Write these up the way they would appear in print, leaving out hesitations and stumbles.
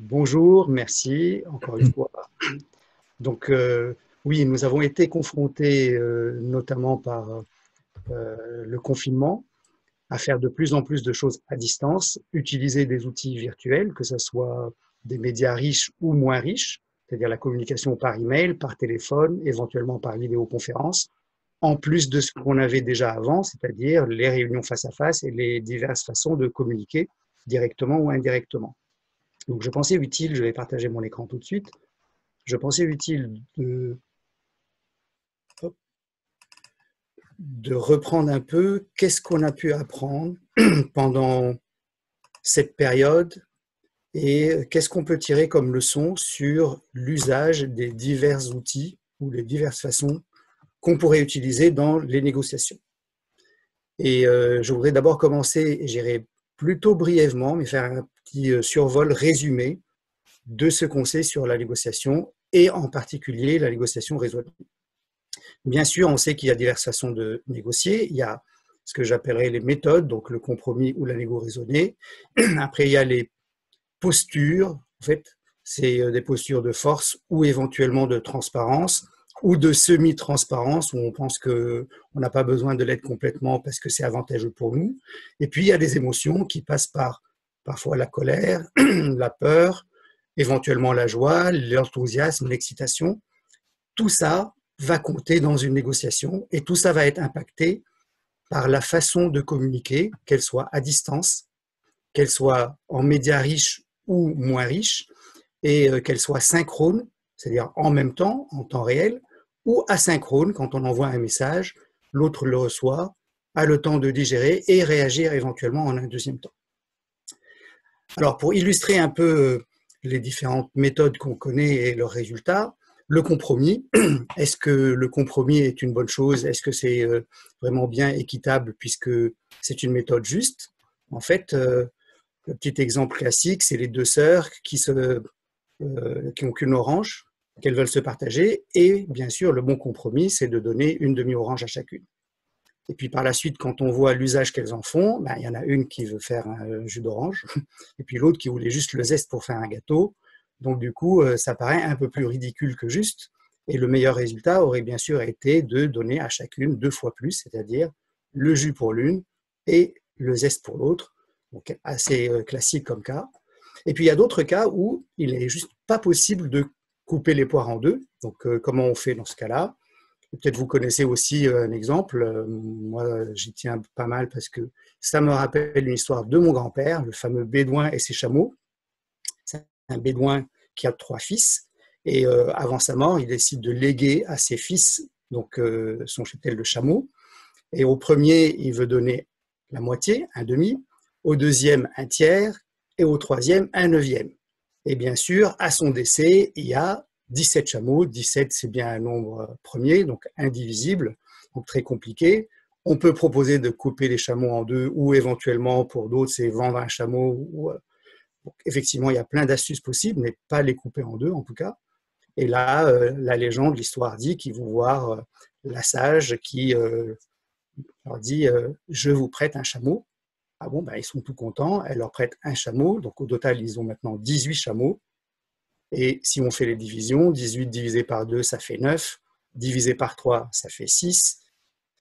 Bonjour, merci encore une fois. Donc, oui, nous avons été confrontés, notamment par le confinement, à faire de plus en plus de choses à distance, utiliser des outils virtuels, que ce soit des médias riches ou moins riches, c'est-à-dire la communication par email, par téléphone, éventuellement par vidéoconférence, en plus de ce qu'on avait déjà avant, c'est-à-dire les réunions face à face et les diverses façons de communiquer directement ou indirectement. Donc, je pensais utile, je vais partager mon écran tout de suite, je pensais utile de reprendre un peu qu'est-ce qu'on a pu apprendre pendant cette période et qu'est-ce qu'on peut tirer comme leçon sur l'usage des divers outils ou les diverses façons qu'on pourrait utiliser dans les négociations. Et je voudrais d'abord commencer, et j'irai plutôt brièvement, mais faire un petit survol résumé de ce qu'on sait sur la négociation et en particulier la négociation raisonnée. Bien sûr, on sait qu'il y a diverses façons de négocier. Il y a ce que j'appellerais les méthodes, donc le compromis ou la négo raisonnée. Après, il y a les postures. En fait, c'est des postures de force ou éventuellement de transparence ou de semi-transparence où on pense qu'on n'a pas besoin de l'aide complètement parce que c'est avantageux pour nous. Et puis, il y a des émotions qui passent par parfois la colère, la peur, éventuellement la joie, l'enthousiasme, l'excitation. Tout ça va compter dans une négociation et tout ça va être impacté par la façon de communiquer, qu'elle soit à distance, qu'elle soit en médias riches ou moins riches, et qu'elle soit synchrone, c'est-à-dire en même temps, en temps réel, ou asynchrone, quand on envoie un message, l'autre le reçoit, a le temps de digérer et réagir éventuellement en un deuxième temps. Alors, pour illustrer un peu les différentes méthodes qu'on connaît et leurs résultats, le compromis, est-ce que le compromis est une bonne chose? Est-ce que c'est vraiment bien équitable puisque c'est une méthode juste? En fait, le petit exemple classique, c'est les deux sœurs qui n'ont qu'une orange, qu'elles veulent se partager. Et bien sûr, le bon compromis, c'est de donner une demi-orange à chacune. Et puis par la suite, quand on voit l'usage qu'elles en font, ben, il y en a une qui veut faire un jus d'orange, et puis l'autre qui voulait juste le zeste pour faire un gâteau. Donc du coup, ça paraît un peu plus ridicule que juste. Et le meilleur résultat aurait bien sûr été de donner à chacune 2 fois plus, c'est-à-dire le jus pour l'une et le zeste pour l'autre. Donc assez classique comme cas. Et puis il y a d'autres cas où il n'est juste pas possible de couper les poires en deux. Donc comment on fait dans ce cas-là? Peut-être vous connaissez aussi un exemple. Moi, j'y tiens pas mal parce que ça me rappelle une histoire de mon grand-père, le fameux Bédouin et ses chameaux. C'est un Bédouin qui a 3 fils. Et avant sa mort, il décide de léguer à ses fils donc, son cheptel de chameaux. Et au premier, il veut donner la moitié, un demi. Au deuxième, un tiers. Et au troisième, un neuvième. Et bien sûr, à son décès, il y a 17 chameaux. 17, c'est bien un nombre premier, donc indivisible, donc très compliqué. On peut proposer de couper les chameaux en deux, ou éventuellement, pour d'autres, c'est vendre un chameau. Donc, effectivement, il y a plein d'astuces possibles, mais pas les couper en deux, en tout cas. Et là, la légende, l'histoire dit qu'ils vont voir la sage qui leur dit je vous prête un chameau. Ah bon, ben, ils sont tout contents, elle leur prête un chameau, donc au total, ils ont maintenant 18 chameaux. Et si on fait les divisions, 18 divisé par 2, ça fait 9, divisé par 3, ça fait 6,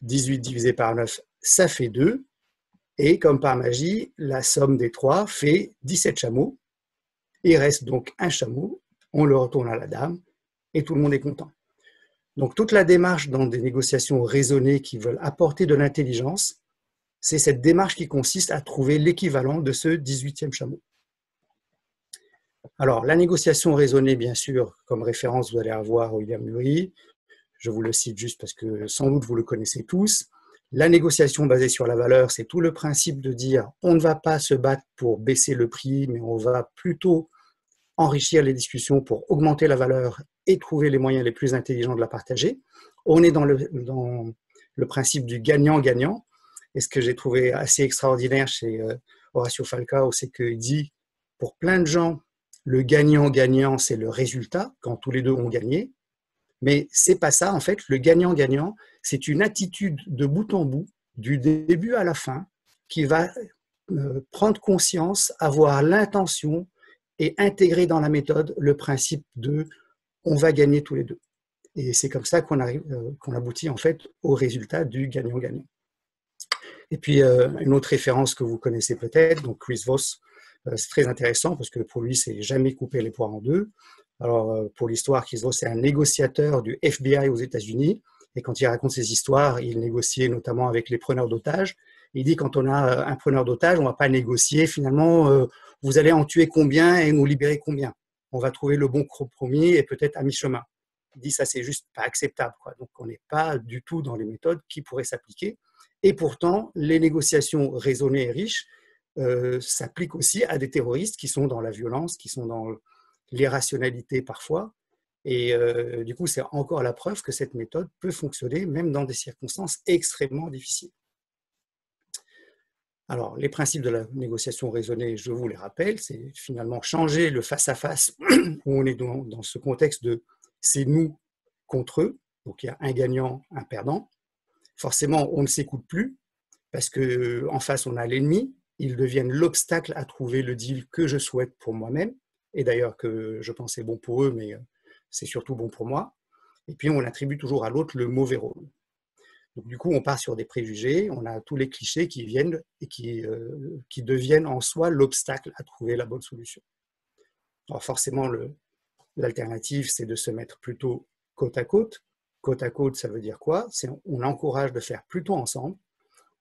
18 divisé par 9, ça fait 2, et comme par magie, la somme des 3 fait 17 chameaux. Il reste donc un chameau, on le retourne à la dame, et tout le monde est content. Donc toute la démarche dans des négociations raisonnées qui veulent apporter de l'intelligence, c'est cette démarche qui consiste à trouver l'équivalent de ce 18e chameau. Alors, la négociation raisonnée, bien sûr, comme référence, vous allez avoir William Ury. Je vous le cite juste parce que sans doute vous le connaissez tous. La négociation basée sur la valeur, c'est tout le principe de dire on ne va pas se battre pour baisser le prix, mais on va plutôt enrichir les discussions pour augmenter la valeur et trouver les moyens les plus intelligents de la partager. On est dans le principe du gagnant-gagnant. Et ce que j'ai trouvé assez extraordinaire chez Horacio Falcao, c'est qu'il dit, pour plein de gens, le gagnant-gagnant, c'est le résultat, quand tous les deux ont gagné. Mais c'est pas ça, en fait. Le gagnant-gagnant, c'est une attitude de bout en bout, du début à la fin, qui va prendre conscience, avoir l'intention et intégrer dans la méthode le principe de on va gagner tous les deux. Et c'est comme ça qu'on aboutit en fait au résultat du gagnant-gagnant. Et puis une autre référence que vous connaissez peut-être, donc Chris Voss, c'est très intéressant parce que pour lui, c'est jamais couper les poires en deux. Alors pour l'histoire, Chris Voss est un négociateur du FBI aux États-Unis. Et quand il raconte ses histoires, il négociait notamment avec les preneurs d'otages. Il dit quand on a un preneur d'otages, on ne va pas négocier. Finalement, vous allez en tuer combien et nous libérer combien. On va trouver le bon compromis et peut-être à mi-chemin. Il dit ça, c'est juste pas acceptable, quoi. Donc on n'est pas du tout dans les méthodes qui pourraient s'appliquer. Et pourtant, les négociations raisonnées et riches s'appliquent aussi à des terroristes qui sont dans la violence, qui sont dans l'irrationalité parfois. Et du coup, c'est encore la preuve que cette méthode peut fonctionner même dans des circonstances extrêmement difficiles. Alors, les principes de la négociation raisonnée, je vous les rappelle, c'est finalement changer le face-à-face où on est dans ce contexte de c'est nous contre eux, donc il y a un gagnant, un perdant. Forcément, on ne s'écoute plus parce qu'en face, on a l'ennemi. Ils deviennent l'obstacle à trouver le deal que je souhaite pour moi-même, et d'ailleurs que je pense c'est bon pour eux, mais c'est surtout bon pour moi. Et puis, on attribue toujours à l'autre le mauvais rôle. Donc, du coup, on part sur des préjugés, on a tous les clichés qui viennent et qui deviennent en soi l'obstacle à trouver la bonne solution. Alors forcément, l'alternative, c'est de se mettre plutôt côte à côte. Côte à côte, ça veut dire quoi? On encourage de faire plutôt ensemble.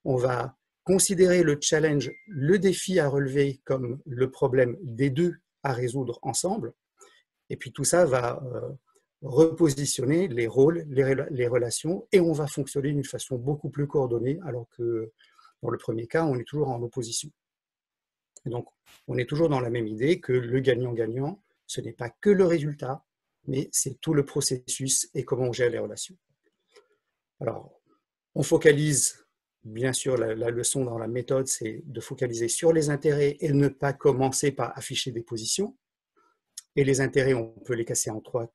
On va considérer le challenge, le défi à relever comme le problème des deux à résoudre ensemble. Et puis tout ça va repositionner les rôles, les relations, et on va fonctionner d'une façon beaucoup plus coordonnée, alors que dans le premier cas, on est toujours en opposition. Et donc, on est toujours dans la même idée que le gagnant-gagnant, ce n'est pas que le résultat, mais c'est tout le processus et comment on gère les relations. Alors, on focalise, bien sûr, la leçon dans la méthode, c'est de focaliser sur les intérêts et ne pas commencer par afficher des positions. Et les intérêts, on peut les casser en trois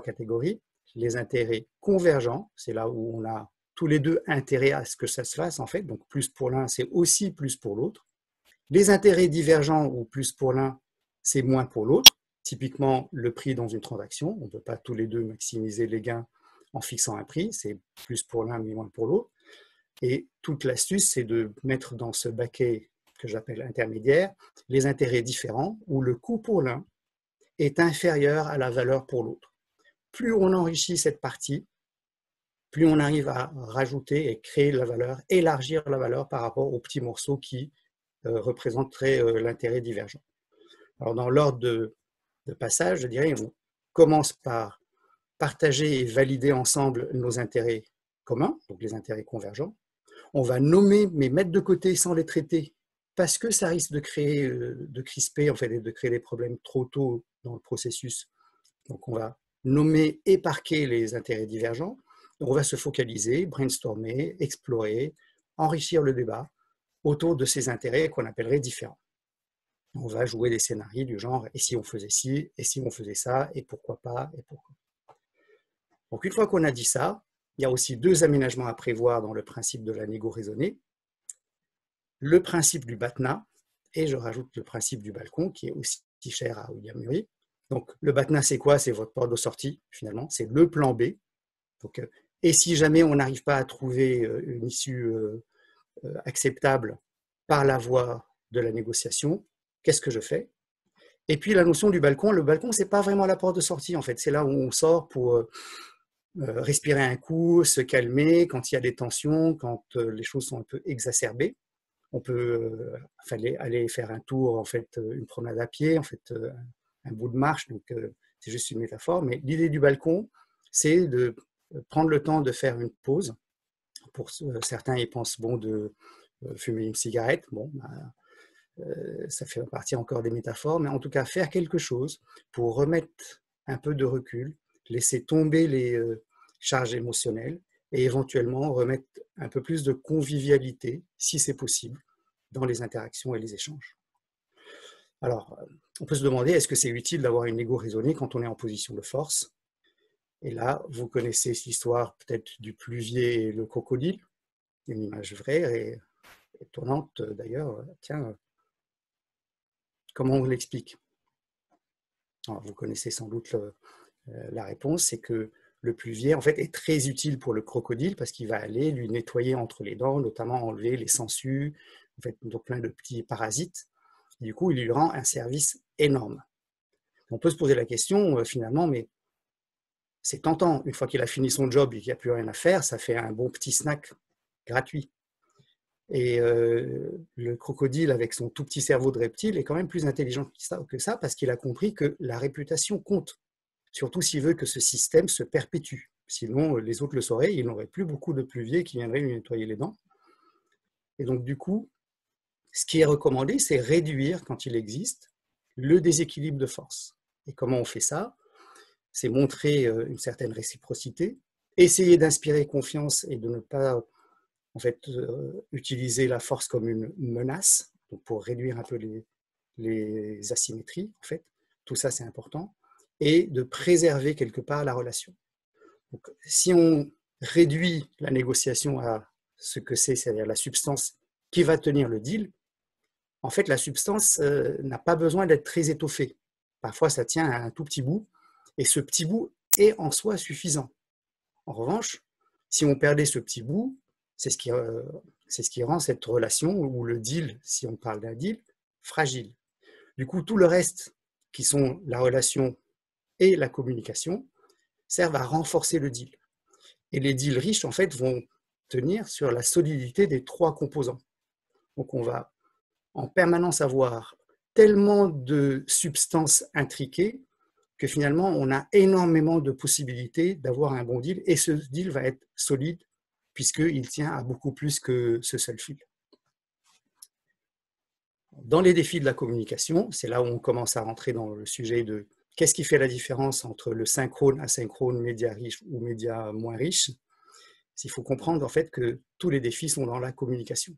catégories. Les intérêts convergents, c'est là où on a tous les deux intérêt à ce que ça se fasse, en fait. Donc, plus pour l'un, c'est aussi plus pour l'autre. Les intérêts divergents, ou plus pour l'un, c'est moins pour l'autre. Typiquement, le prix dans une transaction. On ne peut pas tous les deux maximiser les gains en fixant un prix. C'est plus pour l'un, mais moins pour l'autre. Et toute l'astuce, c'est de mettre dans ce baquet que j'appelle intermédiaire les intérêts différents, où le coût pour l'un est inférieur à la valeur pour l'autre. Plus on enrichit cette partie, plus on arrive à rajouter et créer de la valeur, élargir la valeur par rapport aux petits morceaux qui représenteraient l'intérêt divergent. Alors dans l'ordre de passage, je dirais, on commence par partager et valider ensemble nos intérêts communs, donc les intérêts convergents. On va nommer, mais mettre de côté sans les traiter, parce que ça risque de créer, de crisper, en fait, et de créer des problèmes trop tôt dans le processus. Donc on va nommer et parquer les intérêts divergents. Donc on va se focaliser, brainstormer, explorer, enrichir le débat autour de ces intérêts qu'on appellerait différents. On va jouer des scénarios du genre « et si on faisait ci, et si on faisait ça, et pourquoi pas, et pourquoi ». Donc une fois qu'on a dit ça, il y a aussi deux aménagements à prévoir dans le principe de la négo raisonnée. Le principe du BATNA, et je rajoute le principe du balcon, qui est aussi cher à William Ury. Donc le BATNA, c'est quoi? C'est votre porte de sortie, finalement, c'est le plan B. Donc, et si jamais on n'arrive pas à trouver une issue acceptable par la voie de la négociation, qu'est-ce que je fais? Et puis la notion du balcon, le balcon, c'est pas vraiment la porte de sortie, en fait. C'est là où on sort pour respirer un coup, se calmer quand il y a des tensions, quand les choses sont un peu exacerbées. On peut aller faire un tour, en fait, une promenade à pied, en fait, un bout de marche, donc c'est juste une métaphore. Mais l'idée du balcon, c'est de prendre le temps de faire une pause. Pour certains, ils pensent bon de fumer une cigarette. Bon, ça fait partie encore des métaphores, mais en tout cas, faire quelque chose pour remettre un peu de recul, laisser tomber les charges émotionnelles et éventuellement remettre un peu plus de convivialité, si c'est possible, dans les interactions et les échanges. Alors, on peut se demander, est-ce que c'est utile d'avoir une égo raisonnée quand on est en position de force? Et là, vous connaissez l'histoire peut-être du pluvier et le crocodile, une image vraie et étonnante d'ailleurs. Tiens, comment on l'explique? Alors, vous connaissez sans doute la réponse, c'est que le pluvier en fait, est très utile pour le crocodile parce qu'il va aller lui nettoyer entre les dents, notamment enlever les sangsues, en fait, donc plein de petits parasites. Du coup, il lui rend un service énorme. On peut se poser la question, finalement, mais c'est tentant. Une fois qu'il a fini son job et qu'il n'y a plus rien à faire, ça fait un bon petit snack gratuit. Et le crocodile, avec son tout petit cerveau de reptile, est quand même plus intelligent que ça parce qu'il a compris que la réputation compte, surtout s'il veut que ce système se perpétue. Sinon, les autres le sauraient, il n'aurait plus beaucoup de pluviers qui viendraient lui nettoyer les dents. Et donc, du coup, ce qui est recommandé, c'est réduire, quand il existe, le déséquilibre de force. Et comment on fait ça? C'est montrer une certaine réciprocité, essayer d'inspirer confiance et de ne pas en fait, utiliser la force comme une menace, donc pour réduire un peu les asymétries, en fait. Tout ça, c'est important. Et de préserver quelque part la relation. Donc, si on réduit la négociation à ce que c'est-à-dire la substance qui va tenir le deal, en fait, la substance n'a pas besoin d'être très étoffée. Parfois, ça tient à un tout petit bout, et ce petit bout est en soi suffisant. En revanche, si on perdait ce petit bout, c'est ce qui rend cette relation, ou le deal, si on parle d'un deal, fragile. Du coup, tout le reste, qui sont la relation et la communication, servent à renforcer le deal. Et les deals riches, en fait, vont tenir sur la solidité des trois composants. Donc, on va en permanence avoir tellement de substances intriquées que finalement, on a énormément de possibilités d'avoir un bon deal, et ce deal va être solide puisqu'il tient à beaucoup plus que ce seul fil. Dans les défis de la communication, c'est là où on commence à rentrer dans le sujet de qu'est-ce qui fait la différence entre le synchrone, asynchrone, média riche ou média moins riche. Il faut comprendre en fait que tous les défis sont dans la communication.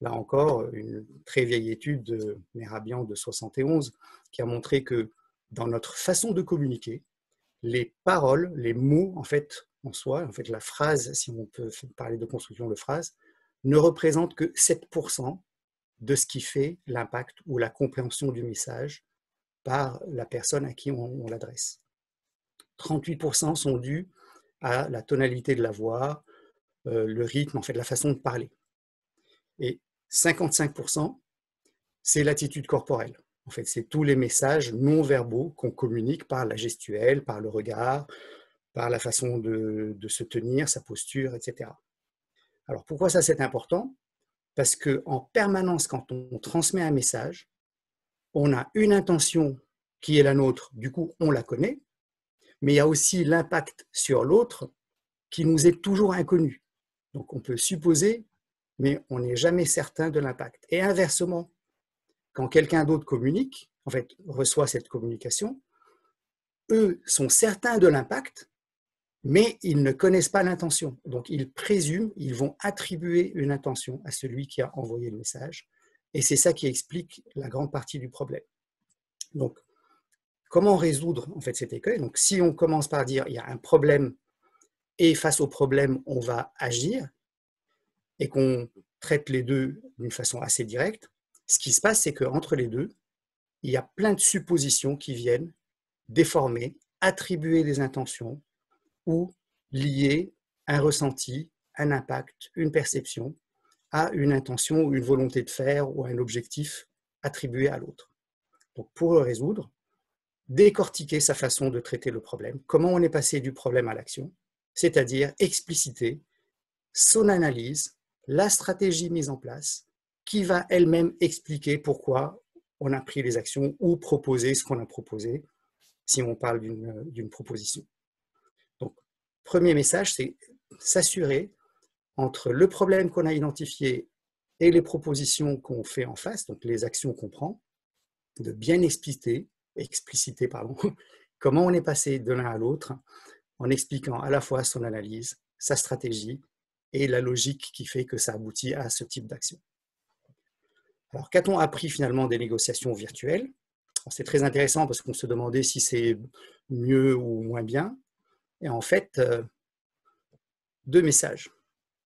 Là encore, une très vieille étude de Mehrabian de 71 qui a montré que dans notre façon de communiquer, les paroles, les mots en fait en soi, en fait la phrase, si on peut parler de construction de phrase, ne représentent que 7% de ce qui fait l'impact ou la compréhension du message par la personne à qui on l'adresse. 38% sont dus à la tonalité de la voix, le rythme, en fait la façon de parler. Et 55%, c'est l'attitude corporelle. En fait, c'est tous les messages non verbaux qu'on communique par la gestuelle, par le regard, par la façon de se tenir, sa posture, etc. Alors pourquoi ça c'est important? Parce qu'en permanence, quand on transmet un message, on a une intention qui est la nôtre, du coup on la connaît, mais il y a aussi l'impact sur l'autre qui nous est toujours inconnu. Donc on peut supposer, mais on n'est jamais certain de l'impact. Et inversement, quand quelqu'un d'autre communique, en fait reçoit cette communication, eux sont certains de l'impact, mais ils ne connaissent pas l'intention. Donc, ils présument, ils vont attribuer une intention à celui qui a envoyé le message. Et c'est ça qui explique la grande partie du problème. Donc, comment résoudre en fait cet écueil? Donc, si on commence par dire il y a un problème et face au problème, on va agir et qu'on traite les deux d'une façon assez directe, ce qui se passe, c'est qu'entre les deux, il y a plein de suppositions qui viennent déformer, attribuer des intentions, ou lier un ressenti, un impact, une perception à une intention ou une volonté de faire ou un objectif attribué à l'autre. Donc pour le résoudre, décortiquer sa façon de traiter le problème, comment on est passé du problème à l'action, c'est-à-dire expliciter son analyse, la stratégie mise en place, qui va elle-même expliquer pourquoi on a pris les actions ou proposer ce qu'on a proposé, si on parle d'une proposition. Donc, premier message, c'est s'assurer entre le problème qu'on a identifié et les propositions qu'on fait en face, donc les actions qu'on prend, de bien expliciter comment on est passé de l'un à l'autre en expliquant à la fois son analyse, sa stratégie et la logique qui fait que ça aboutit à ce type d'action. Alors, qu'a-t-on appris finalement des négociations virtuelles? C'est très intéressant parce qu'on se demandait si c'est mieux ou moins bien. Et en fait, deux messages.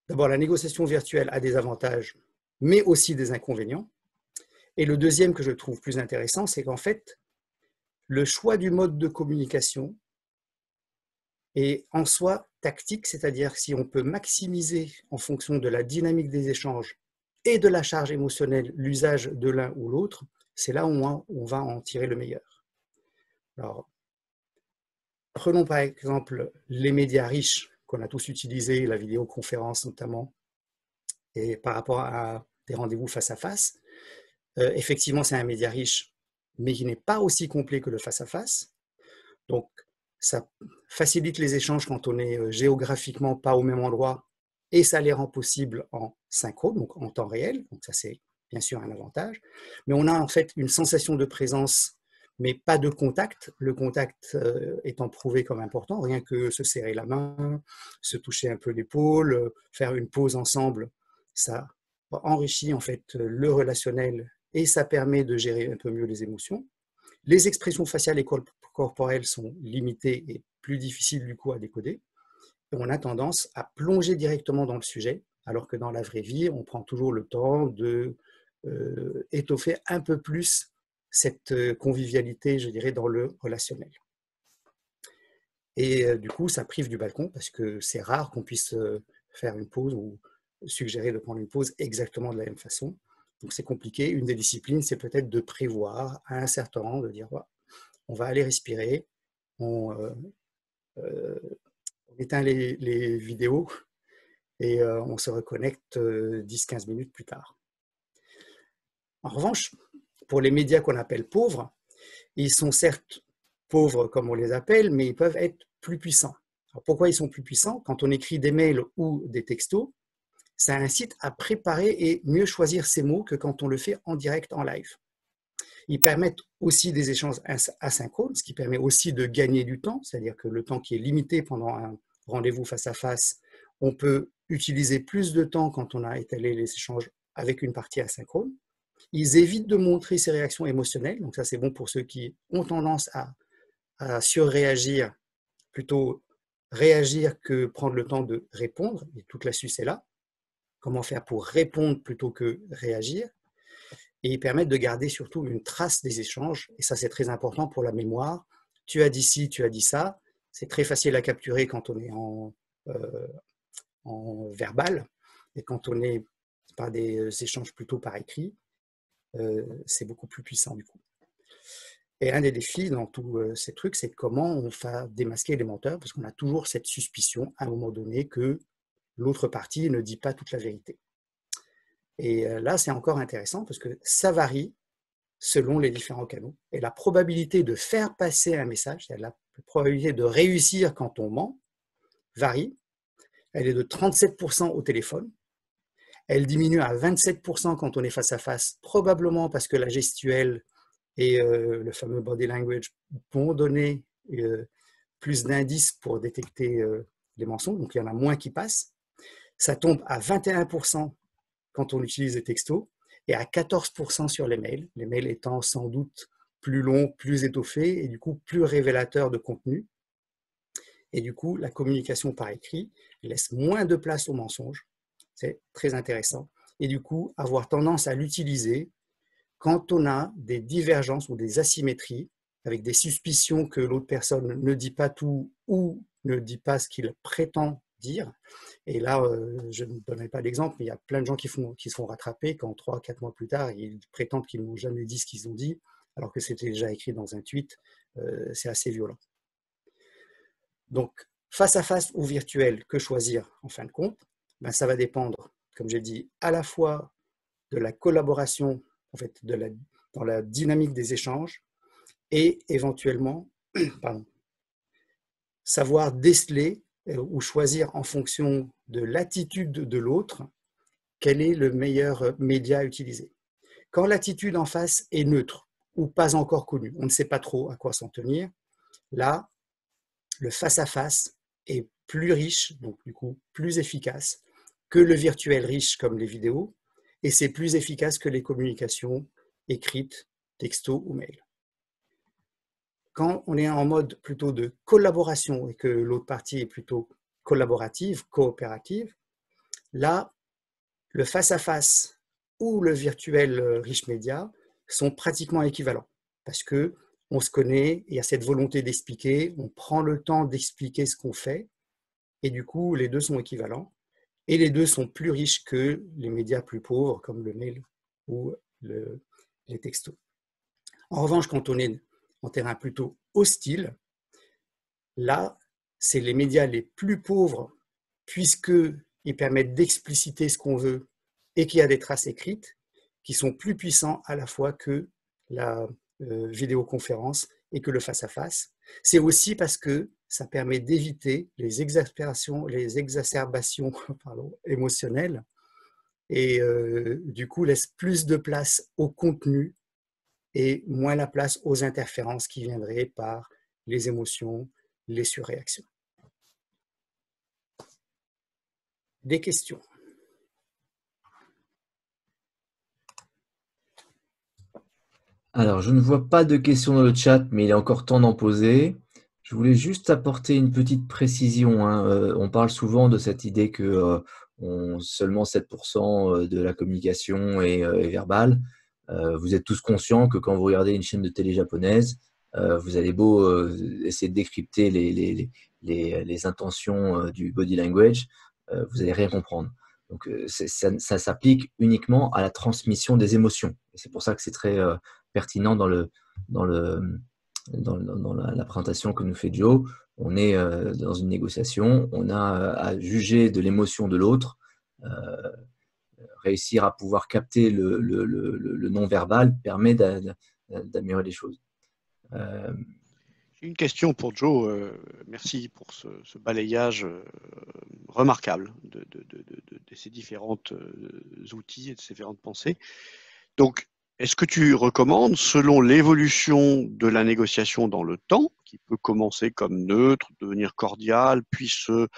D'abord, la négociation virtuelle a des avantages, mais aussi des inconvénients. Et le deuxième que je trouve plus intéressant, c'est qu'en fait, le choix du mode de communication est en soi tactique, c'est-à-dire si on peut maximiser en fonction de la dynamique des échanges et de la charge émotionnelle l'usage de l'un ou l'autre, c'est là où on va en tirer le meilleur. Alors, prenons par exemple les médias riches qu'on a tous utilisés, la vidéoconférence notamment, et par rapport à des rendez-vous face à face. Effectivement, c'est un média riche, mais qui n'est pas aussi complet que le face-à-face. Donc, ça facilite les échanges quand on est géographiquement pas au même endroit et ça les rend possibles en synchrone, donc en temps réel. Donc, ça, c'est bien sûr un avantage. Mais on a en fait une sensation de présence, mais pas de contact. Le contact étant prouvé comme important, rien que se serrer la main, se toucher un peu l'épaule, faire une pause ensemble, ça enrichit en fait le relationnel et ça permet de gérer un peu mieux les émotions. Les expressions faciales et corporelles sont limitées et plus difficiles du coup à décoder. Et on a tendance à plonger directement dans le sujet, alors que dans la vraie vie, on prend toujours le temps de étoffer un peu plus cette convivialité, je dirais, dans le relationnel. Et du coup, ça prive du balcon parce que c'est rare qu'on puisse faire une pause ou suggérer de prendre une pause exactement de la même façon. Donc c'est compliqué. Une des disciplines, c'est peut-être de prévoir à un certain moment, de dire ouais, on va aller respirer, on éteint les vidéos et on se reconnecte 10-15 minutes plus tard. En revanche, pour les médias qu'on appelle pauvres, ils sont certes pauvres comme on les appelle, mais ils peuvent être plus puissants. Alors pourquoi ils sont plus puissants? Quand on écrit des mails ou des textos, ça incite à préparer et mieux choisir ses mots que quand on le fait en direct, en live. Ils permettent aussi des échanges asynchrones, ce qui permet aussi de gagner du temps, c'est-à-dire que le temps qui est limité pendant un rendez-vous face à face, on peut utiliser plus de temps quand on a étalé les échanges avec une partie asynchrone. Ils évitent de montrer ses réactions émotionnelles, donc ça c'est bon pour ceux qui ont tendance à surréagir, plutôt réagir que prendre le temps de répondre, et toute l'astuce est là. Comment faire pour répondre plutôt que réagir? Et ils permettent de garder surtout une trace des échanges, et ça c'est très important pour la mémoire. Tu as dit ci, tu as dit ça, c'est très facile à capturer quand on est en verbal, et quand on est par des échanges plutôt par écrit, c'est beaucoup plus puissant du coup. Et un des défis dans tous ces trucs, c'est comment on va démasquer les menteurs, parce qu'on a toujours cette suspicion à un moment donné que l'autre partie ne dit pas toute la vérité. Et là, c'est encore intéressant parce que ça varie selon les différents canaux. Et la probabilité de faire passer un message, c'est-à-dire la probabilité de réussir quand on ment, varie. Elle est de 37% au téléphone. Elle diminue à 27% quand on est face à face, probablement parce que la gestuelle et le fameux body language vont donner plus d'indices pour détecter les mensonges, donc il y en a moins qui passent. Ça tombe à 21% quand on utilise les textos et à 14% sur les mails étant sans doute plus longs, plus étoffés et du coup plus révélateurs de contenu. Et du coup, la communication par écrit laisse moins de place aux mensonges. C'est très intéressant. Et du coup, avoir tendance à l'utiliser quand on a des divergences ou des asymétries avec des suspicions que l'autre personne ne dit pas tout ou ne dit pas ce qu'il prétend dire. Et là, je ne donnerai pas d'exemple, mais il y a plein de gens qui se font rattraper quand 3-4 mois plus tard, ils prétendent qu'ils n'ont jamais dit ce qu'ils ont dit, alors que c'était déjà écrit dans un tweet. C'est assez violent. Donc, face à face ou virtuel, que choisir en fin de compte? Ben, ça va dépendre, comme j'ai dit, à la fois de la collaboration, en fait, dans la dynamique des échanges et éventuellement, pardon, savoir déceler ou choisir en fonction de l'attitude de l'autre quel est le meilleur média à utiliser. Quand l'attitude en face est neutre ou pas encore connue, on ne sait pas trop à quoi s'en tenir, là, le face-à-face est plus riche, donc du coup plus efficace que le virtuel riche comme les vidéos, et c'est plus efficace que les communications écrites, texto ou mail. Quand on est en mode plutôt de collaboration et que l'autre partie est plutôt collaborative, coopérative, là, le face-à-face ou le virtuel riche média sont pratiquement équivalents parce que on se connaît, il y a cette volonté d'expliquer, on prend le temps d'expliquer ce qu'on fait, et du coup, les deux sont équivalents, et les deux sont plus riches que les médias plus pauvres, comme le mail ou les textos. En revanche, quand on est en terrain plutôt hostile, là, c'est les médias les plus pauvres, puisqu'ils permettent d'expliciter ce qu'on veut et qu'il y a des traces écrites, qui sont plus puissants à la fois que la vidéoconférence et que le face-à-face. C'est aussi parce que ça permet d'éviter les exacerbations émotionnelles et du coup laisse plus de place au contenu et moins la place aux interférences qui viendraient par les émotions, les surréactions. Des questions? Alors, je ne vois pas de questions dans le chat, mais il est encore temps d'en poser. Je voulais juste apporter une petite précision, hein. On parle souvent de cette idée que seulement 7% de la communication est verbale. Vous êtes tous conscients que quand vous regardez une chaîne de télé japonaise, vous allez beau essayer de décrypter les intentions du body language, vous n'allez rien comprendre. Donc, ça s'applique uniquement à la transmission des émotions. Et c'est pour ça que c'est très pertinent dans la présentation que nous fait Joe. On est dans une négociation, on a à juger de l'émotion de l'autre, réussir à pouvoir capter le non-verbal permet d'améliorer les choses. J'ai une question pour Joe. Merci pour ce balayage remarquable de ces différents outils et de ces différentes pensées. Donc, est-ce que tu recommandes, selon l'évolution de la négociation dans le temps, qui peut commencer comme neutre, devenir cordial, puis se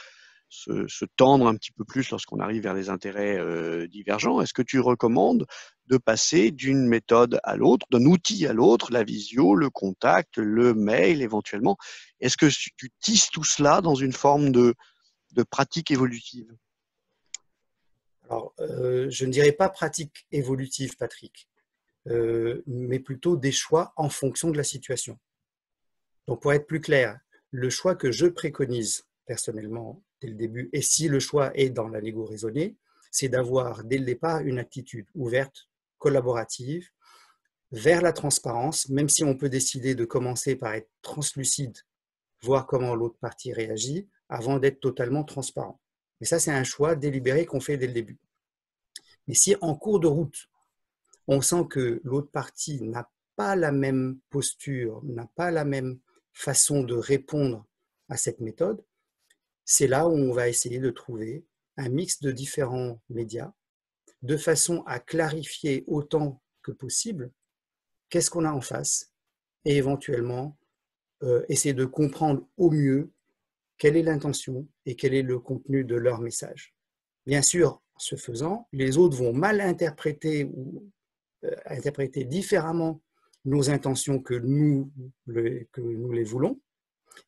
tendre un petit peu plus lorsqu'on arrive vers les intérêts divergents, est-ce que tu recommandes de passer d'une méthode à l'autre, d'un outil à l'autre, la visio, le contact, le mail éventuellement? Est-ce que tu tisses tout cela dans une forme de pratique évolutive? Alors, je ne dirais pas pratique évolutive, Patrick, mais plutôt des choix en fonction de la situation. Donc, pour être plus clair, le choix que je préconise personnellement dès le début, et si le choix est dans la négo raisonnée, c'est d'avoir dès le départ une attitude ouverte, collaborative, vers la transparence, même si on peut décider de commencer par être translucide, voir comment l'autre partie réagit, avant d'être totalement transparent. Mais ça, c'est un choix délibéré qu'on fait dès le début. Mais si en cours de route, on sent que l'autre partie n'a pas la même posture, n'a pas la même façon de répondre à cette méthode, c'est là où on va essayer de trouver un mix de différents médias, de façon à clarifier autant que possible qu'est-ce qu'on a en face et éventuellement essayer de comprendre au mieux quelle est l'intention et quel est le contenu de leur message. Bien sûr, en ce faisant, les autres vont mal interpréter ou interpréter différemment nos intentions que nous les voulons.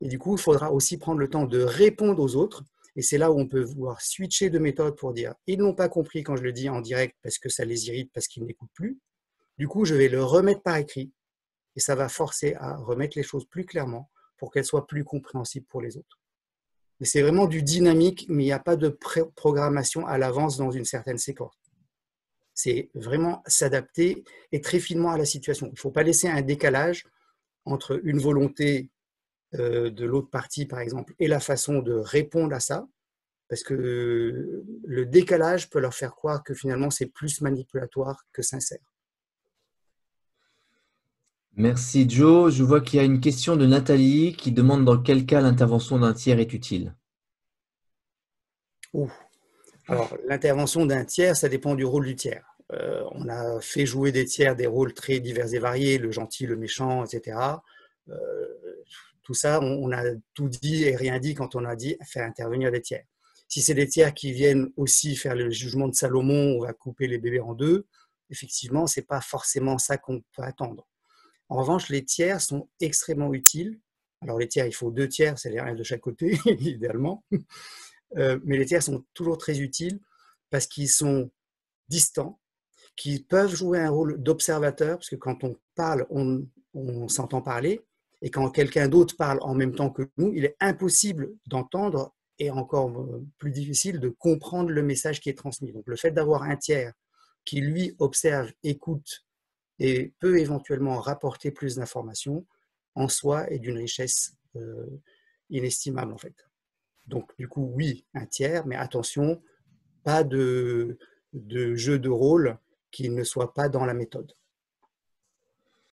Et du coup, il faudra aussi prendre le temps de répondre aux autres. Et c'est là où on peut vouloir switcher de méthode pour dire ils n'ont pas compris quand je le dis en direct parce que ça les irrite, parce qu'ils n'écoutent plus. Du coup, je vais le remettre par écrit et ça va forcer à remettre les choses plus clairement pour qu'elles soient plus compréhensibles pour les autres. Mais c'est vraiment du dynamique, mais il n'y a pas de programmation à l'avance dans une certaine séquence. C'est vraiment s'adapter et très finement à la situation. Il ne faut pas laisser un décalage entre une volonté de l'autre partie, par exemple, et la façon de répondre à ça, parce que le décalage peut leur faire croire que finalement c'est plus manipulatoire que sincère. Merci Joe. Je vois qu'il y a une question de Nathalie qui demande dans quel cas l'intervention d'un tiers est utile. Alors, l'intervention d'un tiers, ça dépend du rôle du tiers. On a fait jouer des tiers des rôles très divers et variés, le gentil, le méchant, etc. Tout ça, on a tout dit et rien dit quand on a dit faire intervenir des tiers. Si c'est des tiers qui viennent aussi faire le jugement de Salomon, on va couper les bébés en deux, effectivement, ce n'est pas forcément ça qu'on peut attendre. En revanche, les tiers sont extrêmement utiles. Alors les tiers, il faut 2 tiers, c'est-à-dire un de chaque côté, idéalement. Mais les tiers sont toujours très utiles parce qu'ils sont distants, qui peuvent jouer un rôle d'observateur, parce que quand on parle, on on s'entend parler, et quand quelqu'un d'autre parle en même temps que nous, il est impossible d'entendre et encore plus difficile de comprendre le message qui est transmis. Donc le fait d'avoir un tiers qui, lui, observe, écoute et peut éventuellement rapporter plus d'informations, en soi est d'une richesse inestimable en fait. Donc du coup, oui, un tiers, mais attention, pas de jeu de rôle qui ne soit pas dans la méthode.